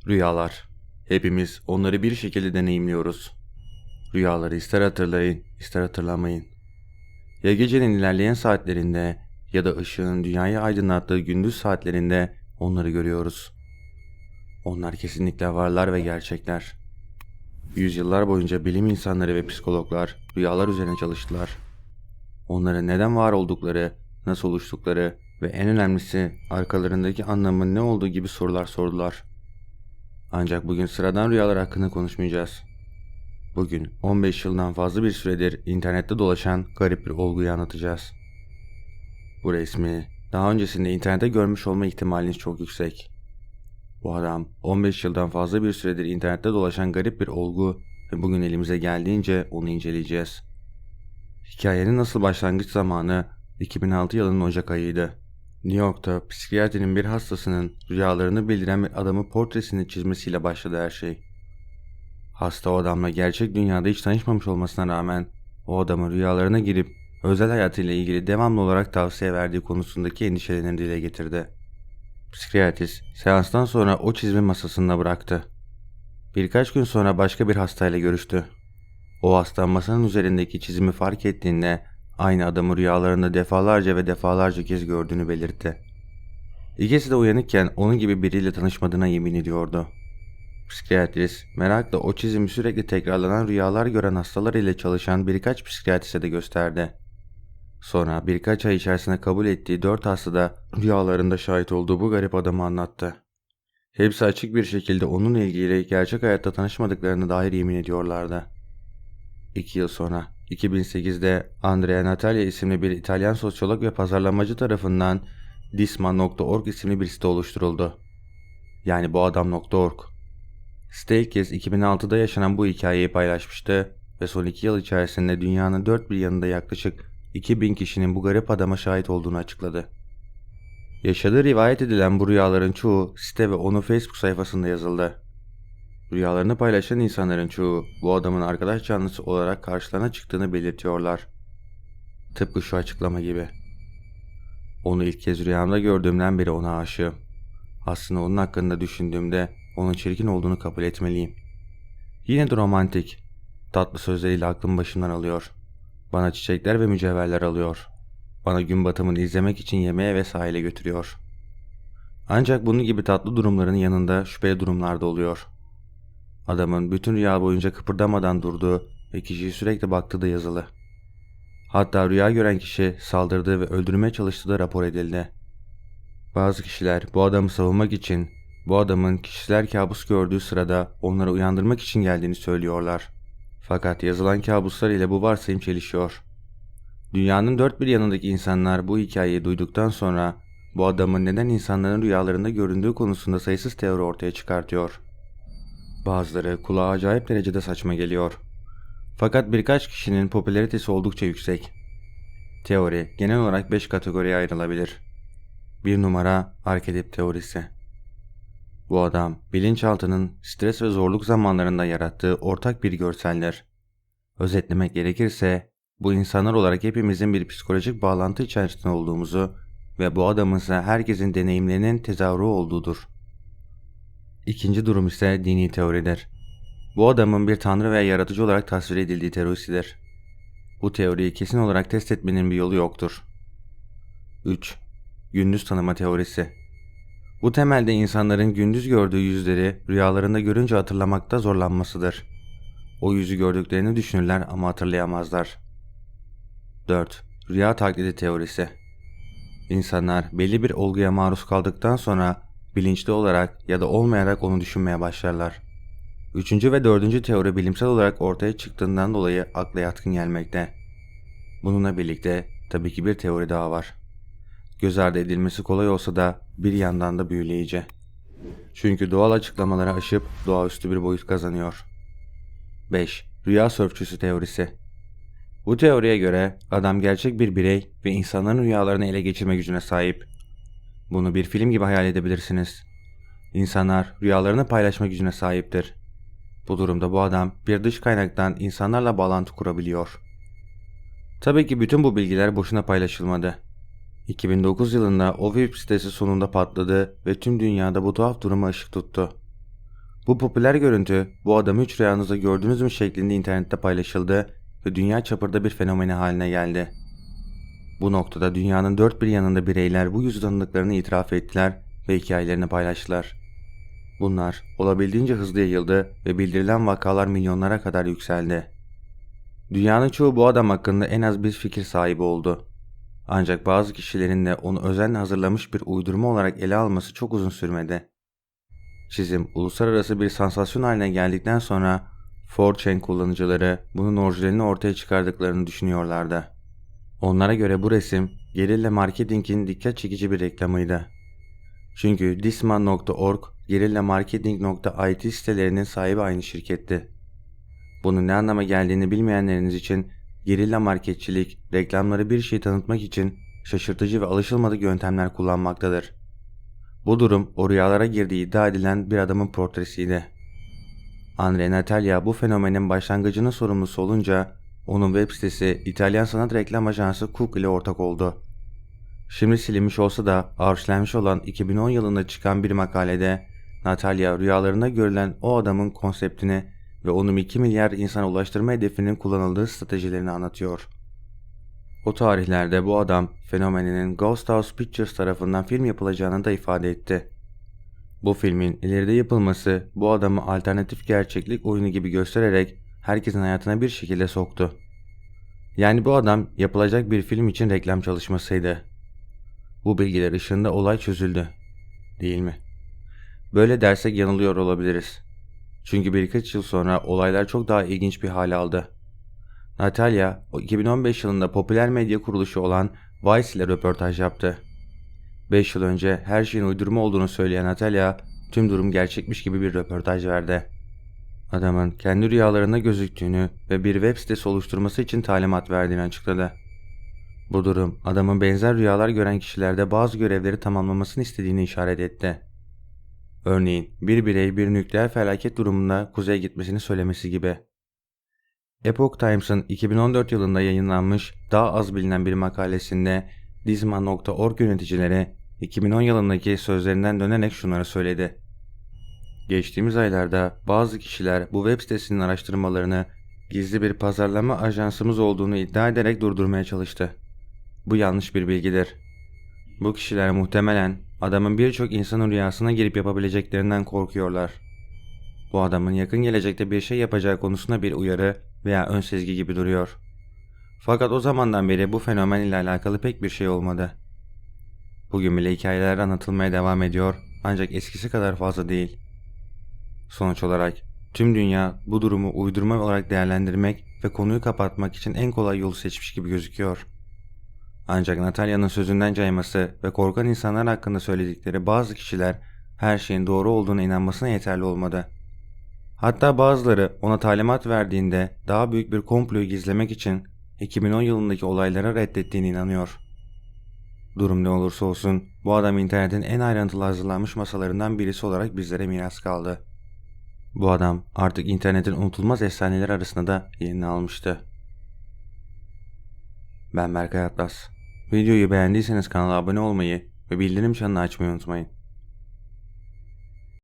Rüyalar. Hepimiz onları bir şekilde deneyimliyoruz. Rüyaları ister hatırlayın, ister hatırlamayın. Ya gecenin ilerleyen saatlerinde ya da ışığın dünyayı aydınlattığı gündüz saatlerinde onları görüyoruz. Onlar kesinlikle varlar ve gerçekler. Yüzyıllar boyunca bilim insanları ve psikologlar rüyalar üzerine çalıştılar. Onların neden var oldukları, nasıl oluştukları ve en önemlisi arkalarındaki anlamın ne olduğu gibi sorular sordular. Ancak bugün sıradan rüyalar hakkında konuşmayacağız. Bugün 15 yıldan fazla bir süredir internette dolaşan garip bir olguyu anlatacağız. Bu resmi daha öncesinde internette görmüş olma ihtimaliniz çok yüksek. Bu adam 15 yıldan fazla bir süredir internette dolaşan garip bir olgu ve bugün elimize geldiğince onu inceleyeceğiz. Hikayenin asıl başlangıç zamanı 2006 yılının Ocak ayıydı. New York'ta psikiyatrinin bir hastasının rüyalarını bildiren bir adamı portresini çizmesiyle başladı her şey. Hasta o adamla gerçek dünyada hiç tanışmamış olmasına rağmen o adamın rüyalarına girip özel hayatıyla ilgili devamlı olarak tavsiye verdiği konusundaki endişelerini dile getirdi. Psikiyatrist seanstan sonra o çizimi masasında bıraktı. Birkaç gün sonra başka bir hastayla görüştü. O hasta masanın üzerindeki çizimi fark ettiğinde aynı adamı rüyalarında defalarca kez gördüğünü belirtti. İkisi de uyanıkken onun gibi biriyle tanışmadığına yemin ediyordu. Psikiyatrist merakla o çizimi sürekli tekrarlanan rüyalar gören hastalar ile çalışan birkaç psikiyatriste de gösterdi. Sonra birkaç ay içerisinde kabul ettiği 4 hasta da rüyalarında şahit olduğu bu garip adamı anlattı. Hepsi açık bir şekilde onunla ilgili gerçek hayatta tanışmadıklarına dair yemin ediyorlardı. 2 yıl sonra 2008'de Andrea Natalia isimli bir İtalyan sosyolog ve pazarlamacı tarafından Disman.org isimli bir site oluşturuldu. Yani bu adam.org. Site ilk kez 2006'da yaşanan bu hikayeyi paylaşmıştı ve son 2 yıl içerisinde dünyanın dört bir yanında yaklaşık 2000 kişinin bu garip adama şahit olduğunu açıkladı. Yaşadığı rivayet edilen bu rüyaların çoğu site ve onun Facebook sayfasında yazıldı. Rüyalarını paylaşan insanların çoğu bu adamın arkadaş canlısı olarak karşılarına çıktığını belirtiyorlar. Tıpkı şu açıklama gibi. Onu ilk kez rüyamda gördüğümden beri ona aşığım. Aslında onun hakkında düşündüğümde onun çirkin olduğunu kabul etmeliyim. Yine de romantik, tatlı sözleriyle aklım başımdan alıyor. Bana çiçekler ve mücevherler alıyor. Bana gün batımını izlemek için yemeğe ve sahile götürüyor. Ancak bunun gibi tatlı durumların yanında şüpheli durumlar da oluyor. Adamın bütün rüya boyunca kıpırdamadan durduğu ve kişiyi sürekli baktığı da yazılı. Hatta rüya gören kişi saldırdığı ve öldürmeye çalıştığı da rapor edildi. Bazı kişiler bu adamı savunmak için bu adamın kişiler kabus gördüğü sırada onları uyandırmak için geldiğini söylüyorlar. Fakat yazılan kabuslar ile bu varsayım çelişiyor. Dünyanın dört bir yanındaki insanlar bu hikayeyi duyduktan sonra bu adamın neden insanların rüyalarında göründüğü konusunda sayısız teori ortaya çıkartıyor. Bazıları kulağa acayip derecede saçma geliyor. Fakat birkaç kişinin popülaritesi oldukça yüksek. Teori genel olarak 5 kategoriye ayrılabilir. 1 numara arketip teorisi. Bu adam bilinçaltının stres ve zorluk zamanlarında yarattığı ortak bir görseldir. Özetlemek gerekirse bu insanlar olarak hepimizin bir psikolojik bağlantı içerisinde olduğumuzu ve bu adamın ise herkesin deneyimlerinin tezahürü olduğudur. İkinci durum ise dini teoridir. Bu adamın bir tanrı veya yaratıcı olarak tasvir edildiği teorisidir. Bu teoriyi kesin olarak test etmenin bir yolu yoktur. 3. Gündüz tanıma teorisi. Bu temelde insanların gündüz gördüğü yüzleri rüyalarında görünce hatırlamakta zorlanmasıdır. O yüzü gördüklerini düşünürler ama hatırlayamazlar. 4. Rüya taklidi teorisi. İnsanlar belli bir olguya maruz kaldıktan sonra bilinçli olarak ya da olmayarak onu düşünmeye başlarlar. Üçüncü ve dördüncü teori bilimsel olarak ortaya çıktığından dolayı akla yatkın gelmekte. Bununla birlikte tabii ki bir teori daha var. Göz ardı edilmesi kolay olsa da bir yandan da büyüleyici. Çünkü doğal açıklamaları aşıp doğaüstü bir boyut kazanıyor. 5. Rüya sörfçüsü teorisi. Bu teoriye göre adam gerçek bir birey ve insanların rüyalarını ele geçirme gücüne sahip. Bunu bir film gibi hayal edebilirsiniz. İnsanlar rüyalarını paylaşma gücüne sahiptir. Bu durumda bu adam bir dış kaynaktan insanlarla bağlantı kurabiliyor. Tabii ki bütün bu bilgiler boşuna paylaşılmadı. 2009 yılında o web sitesi sonunda patladı ve tüm dünyada bu tuhaf duruma ışık tuttu. Bu popüler görüntü bu adamı hiç rüyanızda gördünüz mü şeklinde internette paylaşıldı ve dünya çapında bir fenomeni haline geldi. Bu noktada dünyanın dört bir yanında bireyler bu yüz tanıdıklarını itiraf ettiler ve hikayelerini paylaştılar. Bunlar olabildiğince hızlı yayıldı ve bildirilen vakalar milyonlara kadar yükseldi. Dünyanın çoğu bu adam hakkında en az bir fikir sahibi oldu. Ancak bazı kişilerin de onu özenle hazırlamış bir uydurma olarak ele alması çok uzun sürmedi. Çizim uluslararası bir sansasyon haline geldikten sonra 4chan kullanıcıları bunun orijinalini ortaya çıkardıklarını düşünüyorlardı. Onlara göre bu resim gerilla marketingin dikkat çekici bir reklamıydı. Çünkü Disman.org, gerillamarketing.it sitelerinin sahibi aynı şirketti. Bunun ne anlama geldiğini bilmeyenleriniz için gerilla marketçilik, reklamları bir şeyi tanıtmak için şaşırtıcı ve alışılmadık yöntemler kullanmaktadır. Bu durum o rüyalara girdiği iddia edilen bir adamın portresiydi. Andre Natalia bu fenomenin başlangıcının sorumlusu olunca onun web sitesi İtalyan sanat reklam ajansı Cook ile ortak oldu. Şimdi silinmiş olsa da arşivlenmiş olan 2010 yılında çıkan bir makalede Natalia rüyalarında görülen o adamın konseptini ve onu 2 milyar insana ulaştırma hedefinin kullanıldığı stratejilerini anlatıyor. O tarihlerde bu adam fenomeninin Ghost House Pictures tarafından film yapılacağını da ifade etti. Bu filmin ileride yapılması bu adamı alternatif gerçeklik oyunu gibi göstererek herkesin hayatına bir şekilde soktu. Yani bu adam yapılacak bir film için reklam çalışmasıydı. Bu bilgiler ışığında olay çözüldü, değil mi? Böyle dersek yanılıyor olabiliriz. Çünkü birkaç yıl sonra olaylar çok daha ilginç bir hale aldı. Natalia, 2015 yılında popüler medya kuruluşu olan Vice ile röportaj yaptı. 5 yıl önce her şeyin uydurma olduğunu söyleyen Natalia, tüm durum gerçekmiş gibi bir röportaj verdi. Adamın kendi rüyalarında gözüktüğünü ve bir web sitesi oluşturması için talimat verdiğini açıkladı. Bu durum adamın benzer rüyalar gören kişilerde bazı görevleri tamamlamasını istediğini işaret etti. Örneğin bir birey bir nükleer felaket durumunda kuzeye gitmesini söylemesi gibi. Epoch Times'ın 2014 yılında yayınlanmış daha az bilinen bir makalesinde Disman.org yöneticileri 2010 yılındaki sözlerinden dönerek şunları söyledi. Geçtiğimiz aylarda bazı kişiler bu web sitesinin araştırmalarını gizli bir pazarlama ajansımız olduğunu iddia ederek durdurmaya çalıştı. Bu yanlış bir bilgidir. Bu kişiler muhtemelen adamın birçok insanın rüyasına girip yapabileceklerinden korkuyorlar. Bu adamın yakın gelecekte bir şey yapacağı konusunda bir uyarı veya ön sezgi gibi duruyor. Fakat o zamandan beri bu fenomen ile alakalı pek bir şey olmadı. Bugün bile hikayeler anlatılmaya devam ediyor ancak eskisi kadar fazla değil. Sonuç olarak tüm dünya bu durumu uydurma olarak değerlendirmek ve konuyu kapatmak için en kolay yolu seçmiş gibi gözüküyor. Ancak Natalia'nın sözünden cayması ve korkan insanlar hakkında söyledikleri bazı kişiler her şeyin doğru olduğuna inanmasına yeterli olmadı. Hatta bazıları ona talimat verdiğinde daha büyük bir komployu gizlemek için 2010 yılındaki olaylara reddettiğine inanıyor. Durum ne olursa olsun bu adam internetin en ayrıntılı hazırlanmış masalarından birisi olarak bizlere miras kaldı. Bu adam artık internetin unutulmaz efsaneler arasında da yerini almıştı. Ben Berkay Atlas. Videoyu beğendiyseniz kanala abone olmayı ve bildirim çanını açmayı unutmayın.